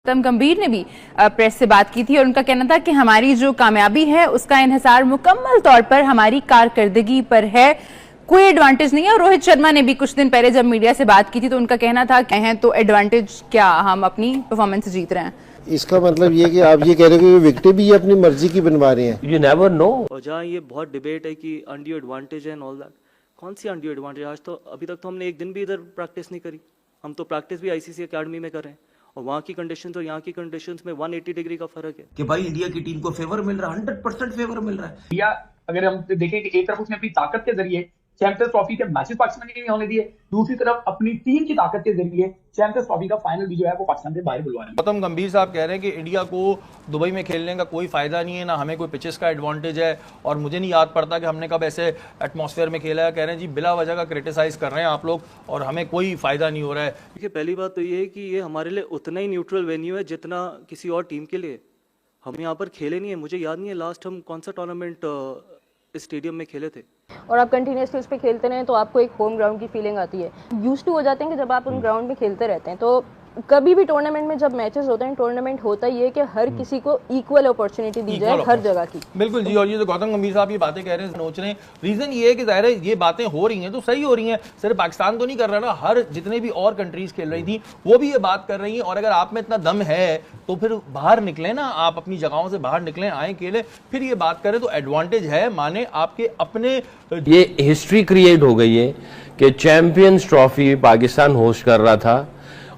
गौतम गंभीर ने भी प्रेस से बात की थी और उनका कहना था कि हमारी जो कामयाबी है उसका इन्हिसार मुकम्मल तौर पर हमारी कारकर्दगी पर है, कोई एडवांटेज नहीं है। और रोहित शर्मा ने भी कुछ दिन पहले जब मीडिया से बात की थी तो उनका कहना था कि हैं तो एडवांटेज क्या, हम अपनी परफॉर्मेंस से जीत रहे हैं। इसका मतलब ये कि आप ये कह रहे हो कि विकेटें भी अपनी मर्जी की बनवा रहे हैं। You never know. और जहाँ ये बहुत डिबेट है कि अनड्यू एडवांटेज है एंड ऑल दैट, कौन सी अनड्यू एडवांटेज? आज तो अभी तक तो हमने एक दिन भी इधर प्रैक्टिस नहीं करी। हम तो प्रैक्टिस भी आईसीसी एकेडमी में कर रहे हैं और वहाँ की कंडीशन और यहाँ की कंडीशंस में 180 डिग्री का फर्क है कि भाई इंडिया की टीम को फेवर मिल रहा है, 100% फेवर मिल रहा है। इंडिया अगर हम देखें कि एक तरफ उसने अपनी ताकत के जरिए चैंपियंस ट्रॉफी के मैचेस पाकिस्तान ने नहीं होने दिए, दूसरी तरफ अपनी टीम की ताकत के जरिए चैंपियंस ट्रॉफी का फाइनल भी जो है वो पाकिस्तान से बाहर बुलवा रहे हैं। गौतम गंभीर साहब कह रहे हैं कि इंडिया को दुबई में खेलने का कोई फायदा नहीं है, ना हमें कोई पिचेस का एडवांटेज है और मुझे नहीं याद पड़ता कि हमने कब ऐसे एटमॉस्फेयर में खेला है। कह रहे हैं जी बिला वजह का क्रिटिसाइज कर रहे हैं आप लोग और हमें कोई फायदा नहीं हो रहा है। देखिए, पहली बात तो ये है कि ये हमारे लिए उतना ही न्यूट्रल वेन्यू है जितना किसी और टीम के लिए। हम यहाँ पर खेले नहीं है, मुझे याद नहीं है लास्ट हम कौन सा टूर्नामेंट इस स्टेडियम में खेले थे। और आप कंटिन्यूसली उस पर खेलते रहें तो आपको एक होम ग्राउंड की फीलिंग आती है। यूज्ड टू हो जाते हैं कि जब आप उन ग्राउंड में खेलते रहते हैं तो कभी भी टूर्नामेंट में जब मैचेस होते हैं, टूर्नामेंट होता ही है कि हर किसी को इक्वल अपॉर्चुनिटी दी जाए हर जगह की। बिल्कुल जी। और ये जो गौतम गंभीर साहब ये बातें कह रहे हैं, सोच रहे हैं, रीजन ये है कि जाहिर है ये बातें हो रही हैं तो सही हो रही हैं। सिर्फ पाकिस्तान तो नहीं कर रहा ना, हर जितने भी और कंट्रीज खेल रही थी वो भी ये बात कर रही हैं। और अगर आप में इतना दम है तो फिर बाहर निकले ना, आप अपनी जगहों से बाहर निकलें, आए खेले, फिर ये बात करें तो एडवांटेज है, माने आपके अपने। ये हिस्ट्री क्रिएट हो गई है कि चैंपियंस ट्रॉफी पाकिस्तान होस्ट कर रहा था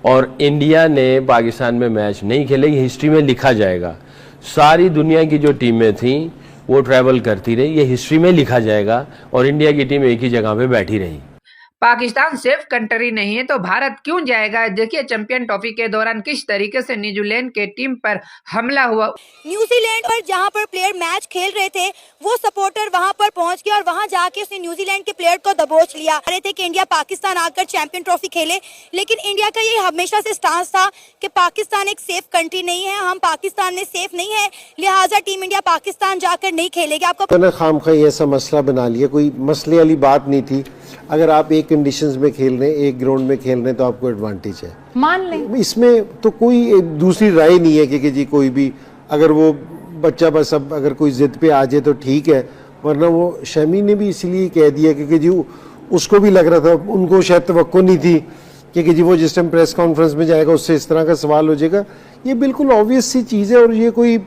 और इंडिया ने पाकिस्तान में मैच नहीं खेले। ये हिस्ट्री में लिखा जाएगा। सारी दुनिया की जो टीमें थी वो ट्रैवल करती रही, ये हिस्ट्री में लिखा जाएगा और इंडिया की टीम एक ही जगह पे बैठी रही। पाकिस्तान सेफ कंट्री नहीं है तो भारत क्यों जाएगा? देखिए चैंपियन ट्रॉफी के दौरान किस तरीके से न्यूजीलैंड के टीम पर हमला हुआ। न्यूजीलैंड पर जहां पर प्लेयर मैच खेल रहे थे वो सपोर्टर वहां पर पहुंच गया और वहां जाके उसने न्यूजीलैंड के प्लेयर को दबोच लिया। कह रहे थे कि इंडिया पाकिस्तान आकर चैंपियन ट्रॉफी खेले, लेकिन इंडिया का ये हमेशा से स्टांस था कि पाकिस्तान एक सेफ कंट्री नहीं है, हम पाकिस्तान में सेफ नहीं है, लिहाजा टीम इंडिया पाकिस्तान जाकर नहीं खेलेगी। आपको खामखा ऐसा मसला बना लिया, कोई मसले वाली बात नहीं थी। अगर आप एक कंडीशंस में खेल रहे हैं, एक ग्राउंड में खेल रहे हैं तो आपको एडवांटेज है, मान लें। इसमें तो कोई दूसरी राय नहीं है कि जी कोई भी अगर वो बच्चा बस अब अगर कोई जिद पे आ जाए तो ठीक है, वरना वो शमी ने भी इसलिए कह दिया क्योंकि जी उसको भी लग रहा था, उनको शायद तवक्को नहीं थी कि जी वो जिस टाइम प्रेस कॉन्फ्रेंस में जाएगा उससे इस तरह का सवाल हो जाएगा। ये बिल्कुल ऑब्वियस सी चीज़ है और ये कोई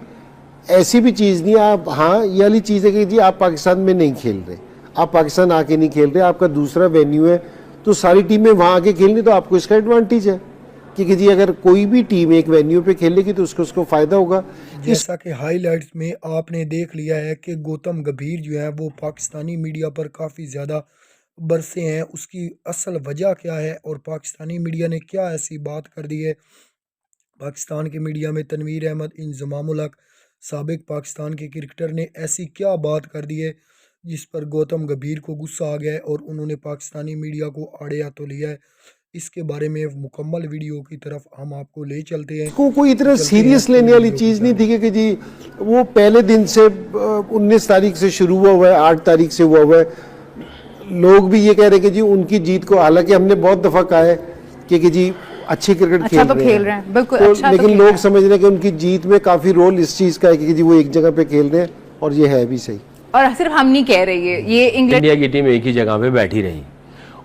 ऐसी भी चीज़ नहीं है। आप हाँ ये वाली चीज़ है कि जी आप पाकिस्तान में नहीं खेल रहे, आप पाकिस्तान आके नहीं खेल रहे, आपका दूसरा वेन्यू है तो सारी टीमें वहाँ आके खेलनी, तो आपको इसका एडवांटेज है क्योंकि जी अगर कोई भी टीम एक वेन्यू पे खेलेगी तो उसको फायदा होगा। जैसा कि हाइलाइट्स में आपने देख लिया है कि गौतम गंभीर जो है वो पाकिस्तानी मीडिया पर काफ़ी ज़्यादा बरसे हैं। उसकी असल वजह क्या है और पाकिस्तानी मीडिया ने क्या ऐसी बात कर दी है? पाकिस्तान के मीडिया में तनवीर अहमद, इंजमाम उल हक, साबिक पाकिस्तान के क्रिकेटर ने ऐसी क्या बात कर दी है जिस पर गौतम गंभीर को गुस्सा आ गया है और उन्होंने पाकिस्तानी मीडिया को आड़े हाथों लिया है? इसके बारे में मुकम्मल वीडियो की तरफ हम आपको ले चलते हैं। कोई इतना सीरियस लेने वाली चीज़ नहीं थी कि जी वो पहले दिन से 19 तारीख से शुरू हुआ है, 8 तारीख से हुआ है। लोग भी ये कह रहे हैं कि जी उनकी जीत को, हालांकि हमने बहुत दफ़ा कहा है कि जी अच्छी क्रिकेट खेल रहे हैं बिल्कुल, अच्छा लेकिन लोग समझ रहे हैं कि उनकी जीत में काफ़ी रोल इस चीज़ का है कि जी वो एक जगह पे खेल रहे हैं और ये है भी सही। और सिर्फ हम नहीं कह रही है, ये इंडिया की टीम एक ही जगह पे बैठी रही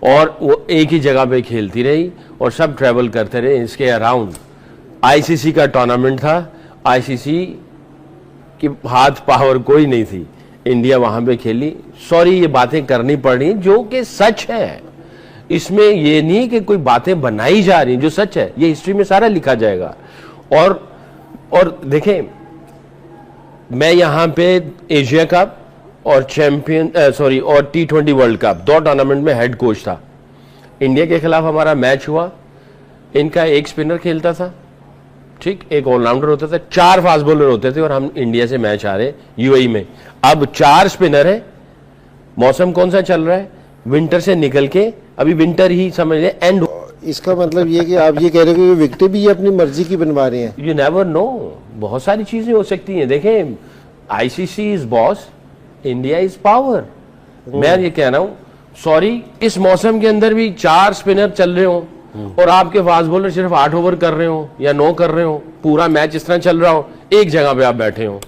और वो एक ही जगह पे खेलती रही और सब ट्रैवल करते रहे। इसके अराउंड आईसीसी का टूर्नामेंट था, आईसीसी की हाथ पावर कोई नहीं थी, इंडिया वहां पे खेली। सॉरी ये बातें करनी पड़ रही जो कि सच है, इसमें ये नहीं कि कोई बातें बनाई जा रही, जो सच है ये हिस्ट्री में सारा लिखा जाएगा। और देखें, मैं यहाँ पे एशिया कप और और T20 वर्ल्ड कप 2 टूर्नामेंट में हेड कोच था। इंडिया के खिलाफ हमारा मैच हुआ, इनका एक स्पिनर खेलता था, ठीक, एक ऑलराउंडर होता था, 4 फास्ट बॉलर होते थे और हम इंडिया से मैच आ रहे यूएई में। अब 4 स्पिनर है, मौसम कौन सा चल रहा है, विंटर से निकल के अभी विंटर ही समझ ले एंड। इसका मतलब ये कि आप ये कह रहे हो कि विकेटें भी अपनी मर्जी की बनवा रहे हैं। यू नेवर नो, बहुत सारी चीजें हो सकती हैं। देखें, ICC is boss, India is power. मैं ये कह रहा हूं, सॉरी इस मौसम के अंदर भी 4 स्पिनर चल रहे हो और आपके फास्ट बॉलर सिर्फ 8 ओवर कर रहे हो या 9 कर रहे हो, पूरा मैच इस तरह चल रहा हो, एक जगह पे आप बैठे हो,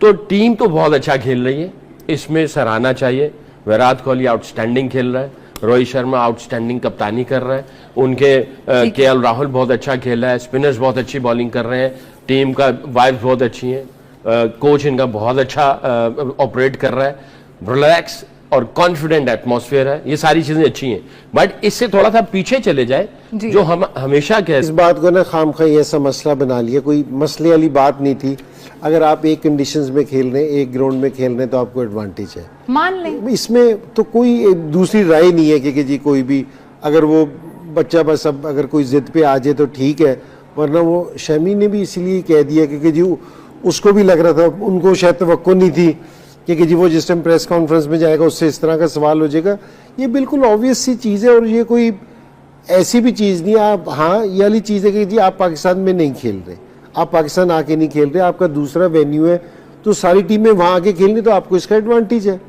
तो टीम तो बहुत अच्छा खेल रही है, इसमें सराहना चाहिए। विराट कोहली आउटस्टैंडिंग खेल रहा है, रोहित शर्मा आउटस्टैंडिंग कप्तानी कर रहा है, उनके केएल राहुल बहुत अच्छा खेल रहा है, स्पिनर्स बहुत अच्छी बॉलिंग कर रहे हैं, टीम का वाइब्स बहुत अच्छी हैं, कोच इनका बहुत अच्छा ऑपरेट कर रहा है, रिलैक्स और कॉन्फिडेंट एटमॉस्फेयर है, ये सारी चीजें अच्छी हैं। बट इससे थोड़ा सा पीछे चले जाए, जो हम हमेशा कहते इस बात को ना खामखा ऐसा मसला बना लिया, कोई मसले वाली बात नहीं थी। अगर आप एक कंडीशंस में खेल रहे हैं, एक ग्राउंड में खेल रहे हैं, तो आपको एडवांटेज है, मान लें। इसमें तो कोई दूसरी राय नहीं है कि जी कोई भी, अगर वो बच्चा बस अब अगर कोई जिद पे आ जाए तो ठीक है, वरना वो शमी ने भी इसीलिए कह दिया क्योंकि जी उसको भी लग रहा था, उनको शायद तवक्को नहीं थी कि जी वो जिस टाइम प्रेस कॉन्फ्रेंस में जाएगा उससे इस तरह का सवाल हो जाएगा। ये बिल्कुल ऑब्वियस सी चीज़ है और ये कोई ऐसी भी चीज़ नहीं है। आप, हाँ, ये वाली चीज़ है कि जी आप पाकिस्तान में नहीं खेल रहे, आप पाकिस्तान आके नहीं खेल रहे, आपका दूसरा वेन्यू है, तो सारी टीमें वहाँ आके खेलनी, तो आपको इसका एडवांटेज है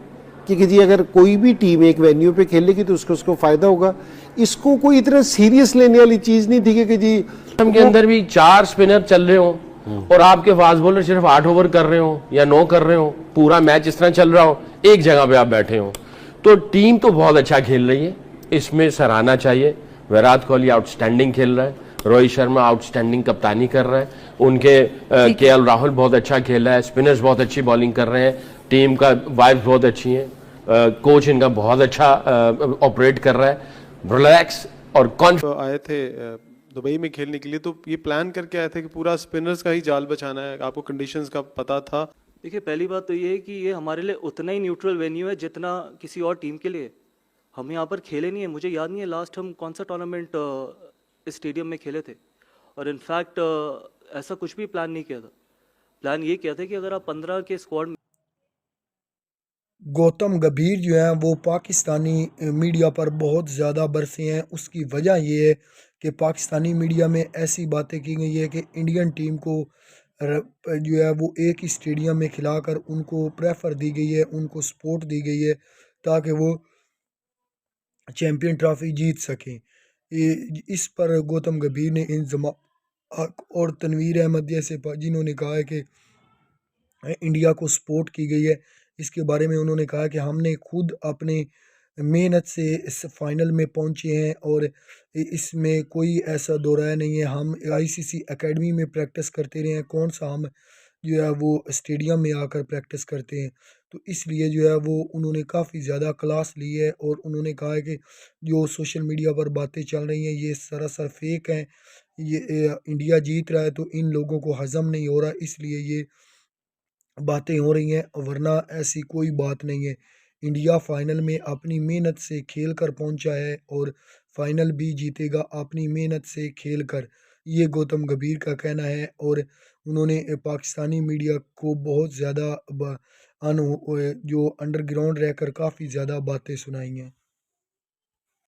कि जी अगर कोई भी टीम एक वेन्यू पे खेलेगी तो उसको फ़ायदा होगा। इसको कोई इतना सीरियस लेने वाली चीज़ नहीं थी कि जी के अंदर भी 4 स्पिनर चल रहे हो और आपके फास्ट बॉलर सिर्फ 8 ओवर कर रहे हो या 9 कर रहे हो, पूरा मैच इस तरह चल रहा हो, एक जगह पे आप बैठे हो, तो टीम तो बहुत अच्छा खेल रही है, इसमें सराहना चाहिए। विराट कोहली आउटस्टैंडिंग खेल रहा है, रोहित शर्मा आउटस्टैंडिंग कप्तानी कर रहा है, उनके केएल राहुल बहुत अच्छा खेल रहा है, स्पिनर्स बहुत अच्छी बॉलिंग कर रहे हैं, टीम का वाइब्स बहुत अच्छी हैं, कोच इनका बहुत अच्छा ऑपरेट कर रहा है, रिलैक्स और कॉन्फिडेंट। आए थे दुबई में खेलने के लिए, तो ये प्लान करके आए थे कि पूरा स्पिनर्स का ही जाल बचाना है, आपको कंडीशंस का पता था? देखिए, पहली बात तो ये है कि ये हमारे लिए उतना ही न्यूट्रल वेन्यू है जितना किसी और टीम के लिए। हम यहाँ पर खेले नहीं है, मुझे याद नहीं है लास्ट हम कौन सा टूर्नामेंट इस स्टेडियम में खेले थे, और इनफैक्ट ऐसा कुछ भी प्लान नहीं किया था। प्लान ये किया था कि अगर आप 15 के स्क्वाड। गौतम गंभीर जो हैं वो पाकिस्तानी मीडिया पर बहुत ज़्यादा बरसे हैं। उसकी वजह ये है कि पाकिस्तानी मीडिया में ऐसी बातें की गई है कि इंडियन टीम को जो है वो एक ही स्टेडियम में खिलाकर उनको प्रेफर दी गई है, उनको सपोर्ट दी गई है ताकि वो चैम्पियन ट्रॉफी जीत सकें। इस पर गौतम गंभीर ने इंजमा और तनवीर अहमद जैसे जिन्होंने कहा है कि इंडिया को सपोर्ट की गई है, इसके बारे में उन्होंने कहा कि हमने खुद अपने मेहनत से इस फाइनल में पहुंचे हैं और इसमें कोई ऐसा दो राय नहीं है। हम आईसीसी एकेडमी में प्रैक्टिस करते रहे हैं, कौन सा हम जो है वो स्टेडियम में आकर प्रैक्टिस करते हैं। तो इसलिए जो है वो उन्होंने काफ़ी ज़्यादा क्लास ली है और उन्होंने कहा है कि जो सोशल मीडिया पर बातें चल रही हैं ये सरासर फेक हैं। ये इंडिया जीत रहा है तो इन लोगों को हज़म नहीं हो रहा, इसलिए ये बातें हो रही हैं, वरना ऐसी कोई बात नहीं है। इंडिया फाइनल में अपनी मेहनत से खेल कर पहुँचा है और फाइनल भी जीतेगा अपनी मेहनत से खेल कर, ये गौतम गंभीर का कहना है। और उन्होंने पाकिस्तानी मीडिया को बहुत ज़्यादा जो अंडरग्राउंड रहकर काफ़ी ज़्यादा बातें सुनाई हैं।